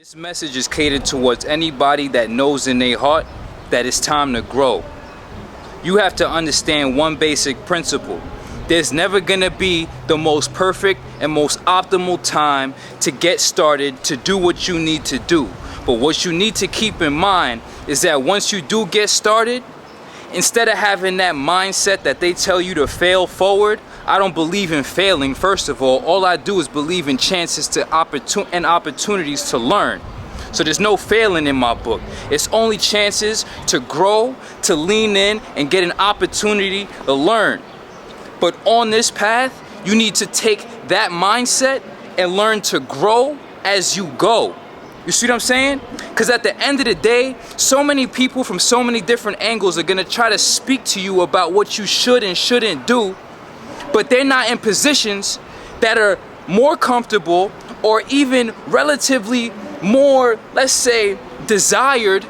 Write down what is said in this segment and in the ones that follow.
This message is catered towards anybody that knows in their heart that it's time to grow. You have to understand one basic principle. There's never gonna be the most perfect and most optimal time to get started to do what you need to do. But what you need to keep in mind is that once you do get started, instead of having that mindset that they tell you to fail forward, I don't believe in failing, first of all. All I do is believe in chances to and opportunities to learn. So there's no failing in my book. It's only chances to grow, to lean in, and get an opportunity to learn. But on this path, you need to take that mindset and learn to grow as you go. You see what I'm saying? Because at the end of the day, so many people from so many different angles are gonna try to speak to you about what you should and shouldn't do, but they're not in positions that are more comfortable or even relatively more, let's say, desired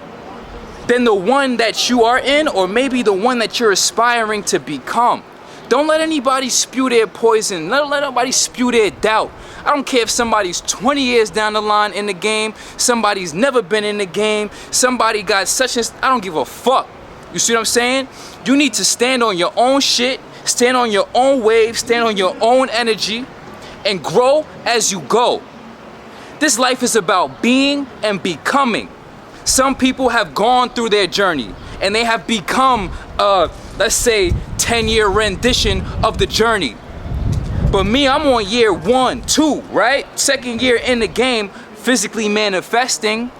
than the one that you are in, or maybe the one that you're aspiring to become. Don't let anybody spew their poison. Don't let nobody spew their doubt. I don't care if somebody's 20 years down the line in the game, somebody's never been in the game, somebody got such and I don't give a fuck. You see what I'm saying? You need to stand on your own shit, stand on your own wave, stand on your own energy, and grow as you go. This life is about being and becoming. Some people have gone through their journey and they have become let's say 10-year rendition of the journey. But me, I'm on year 1, 2, right? Second year in the game, physically manifesting.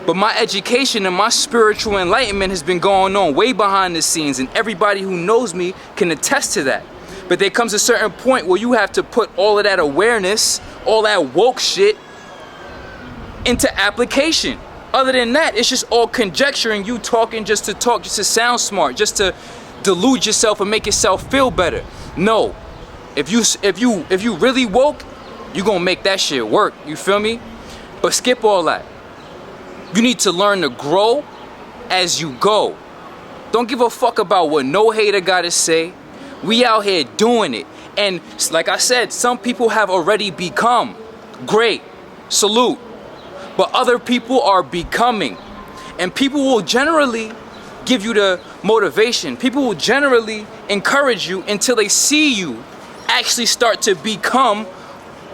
But my education and my spiritual enlightenment has been going on way behind the scenes, and everybody who knows me can attest to that. But there comes a certain point where you have to put all of that awareness, all that woke shit into application. Other than that, it's just all conjecture and you talking just to talk, just to sound smart, just to delude yourself and make yourself feel better. No, if you really woke, you gonna make that shit work. You feel me? But skip all that. You need to learn to grow as you go. Don't give a fuck about what no hater gotta say. We out here doing it, and like I said, some people have already become great. Salute. But other people are becoming, and people will generally give you the motivation. People will generally encourage you until they see you actually start to become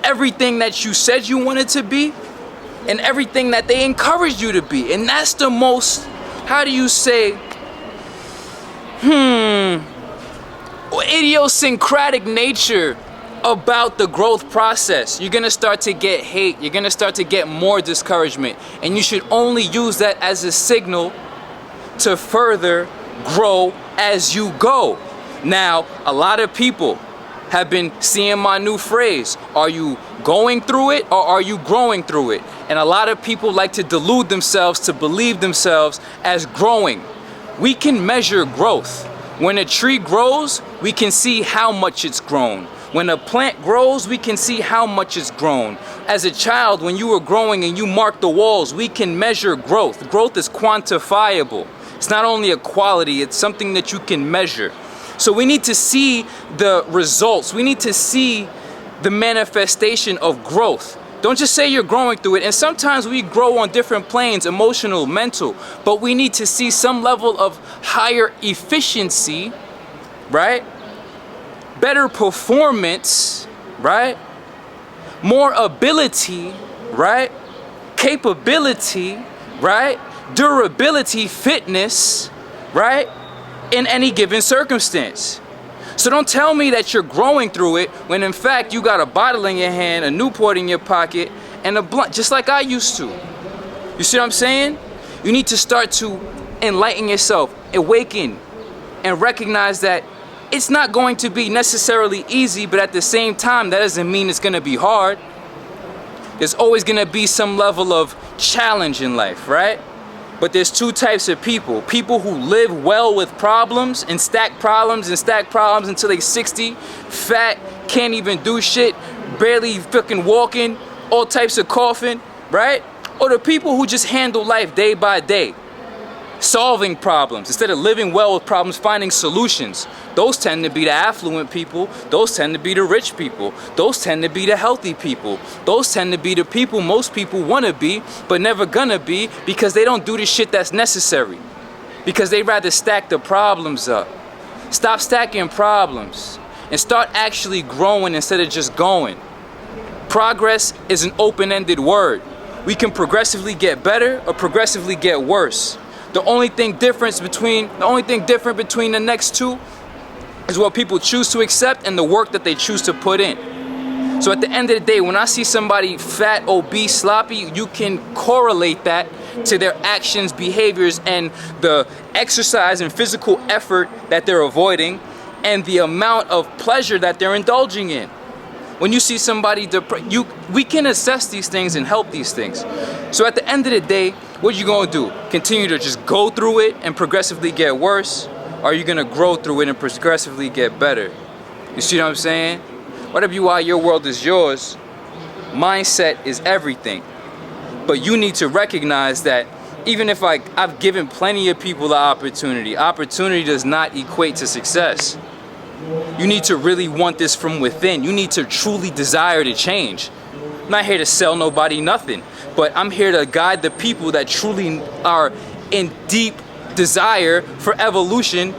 everything that you said you wanted to be and everything that they encouraged you to be. And that's the most, how do you say, idiosyncratic nature about the growth process. You're gonna start to get hate, you're gonna start to get more discouragement, and you should only use that as a signal to further grow as you go. Now, a lot of people have been seeing my new phrase, are you going through it or are you growing through it? And a lot of people like to delude themselves to believe themselves as growing. We can measure growth. When a tree grows, we can see how much it's grown. When a plant grows, we can see how much it's grown. As a child, when you were growing and you marked the walls, we can measure growth. Growth is quantifiable. It's not only a quality, it's something that you can measure. So we need to see the results. We need to see the manifestation of growth. Don't just say you're growing through it. And sometimes we grow on different planes, emotional, mental, but we need to see some level of higher efficiency, right? Better performance, right? More ability, right? Capability, right? Durability, fitness, right? In any given circumstance. So don't tell me that you're growing through it when in fact you got a bottle in your hand, a Newport in your pocket, and a blunt, just like I used to. You see what I'm saying? You need to start to enlighten yourself, awaken, and recognize that it's not going to be necessarily easy, but at the same time, that doesn't mean it's gonna be hard. There's always gonna be some level of challenge in life, right? But there's two types of people. People who live well with problems and stack problems until they're 60, fat, can't even do shit, barely fucking walking, all types of coughing, right? Or the people who just handle life day by day. solving problems. Instead of living well with problems, finding solutions. Those tend to be the affluent people. Those tend to be the rich people. Those tend to be the healthy people. Those tend to be the people most people want to be, but never gonna be, because they don't do the shit that's necessary. Because they rather stack the problems up. Stop stacking problems and start actually growing instead of just going. Progress is an open-ended word. We can progressively get better or progressively get worse. The only thing different between the next two is what people choose to accept and the work that they choose to put in. So at the end of the day, when I see somebody fat, obese, sloppy, you can correlate that to their actions, behaviors, and the exercise and physical effort that they're avoiding, and the amount of pleasure that they're indulging in. When you see somebody we can assess these things and help these things. So at the end of the day, what you gonna do? Continue to just go through it and progressively get worse? Or are you gonna grow through it and progressively get better? You see what I'm saying? Whatever you are, your world is yours. Mindset is everything. But you need to recognize that even if I've given plenty of people the opportunity does not equate to success. You need to really want this from within. You need to truly desire to change. I'm not here to sell nobody nothing, but I'm here to guide the people that truly are in deep desire for evolution.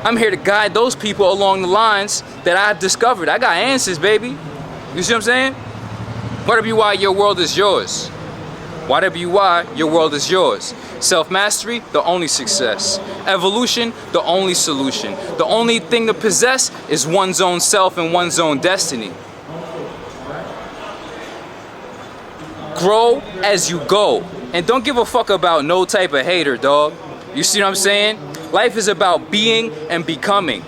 I'm here to guide those people along the lines that I've discovered. I got answers, baby. You see what I'm saying? Whatever you are, your world is yours. Whatever you are, your world is yours. Self-mastery, the only success. Evolution, the only solution. The only thing to possess is one's own self and one's own destiny. Grow as you go. And don't give a fuck about no type of hater, dog. You see what I'm saying? Life is about being and becoming.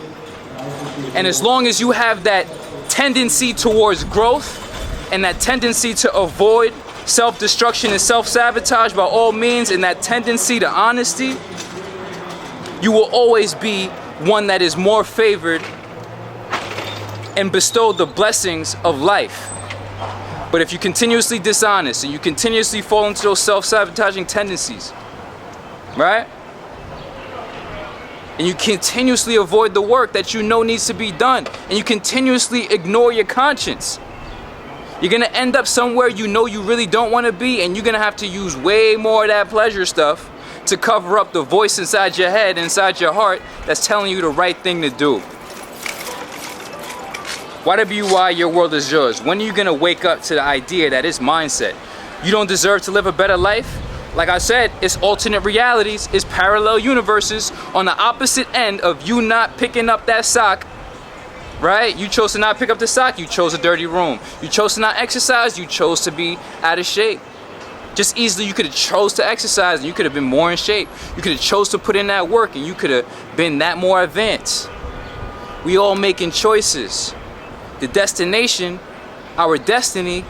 And as long as you have that tendency towards growth and that tendency to avoid self-destruction and self-sabotage by all means, and that tendency to honesty, you will always be one that is more favored and bestowed the blessings of life. But if you're continuously dishonest and you continuously fall into those self-sabotaging tendencies, right? And you continuously avoid the work that you know needs to be done, and you continuously ignore your conscience, you're gonna end up somewhere you know you really don't want to be, and you're gonna have to use way more of that pleasure stuff to cover up the voice inside your head, inside your heart, that's telling you the right thing to do. Whatever you are, your world is yours. When are you gonna wake up to the idea that it's mindset? You don't deserve to live a better life? Like I said, it's alternate realities, it's parallel universes on the opposite end of you not picking up that sock. Right? You chose to not pick up the sock, you chose a dirty room. You chose to not exercise, you chose to be out of shape. Just easily, you could have chose to exercise and you could have been more in shape. You could have chose to put in that work and you could have been that more advanced. We all making choices. The destination, our destiny,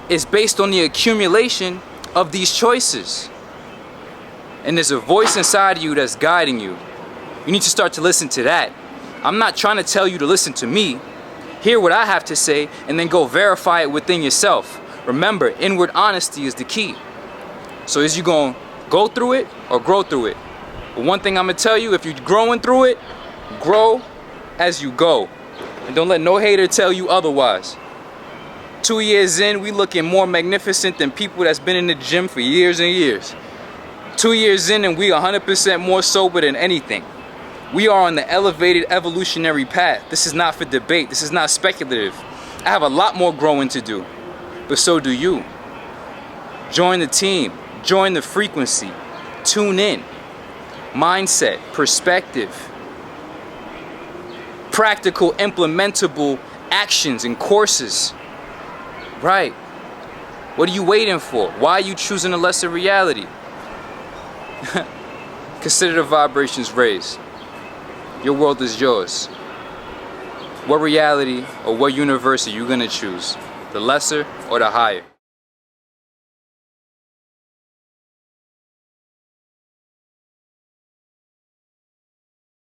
is based on the accumulation of these choices. And there's a voice inside of you that's guiding you. You need to start to listen to that. I'm not trying to tell you to listen to me. Hear what I have to say and then go verify it within yourself. Remember, inward honesty is the key. So is you gonna go through it or grow through it? But one thing I'm gonna tell you, if you're growing through it, grow as you go. And don't let no hater tell you otherwise. 2 years in, we looking more magnificent than people that's been in the gym for years and years. 2 years in and we 100% more sober than anything. We are on the elevated evolutionary path. This is not for debate. This is not speculative. I have a lot more growing to do, but so do you. Join the team. Join the frequency. Tune in. Mindset, perspective, practical, implementable actions and courses. Right. What are you waiting for? Why are you choosing a lesser reality? Consider the vibrations raised. Your world is yours. What reality or what universe are you gonna choose? The lesser or the higher?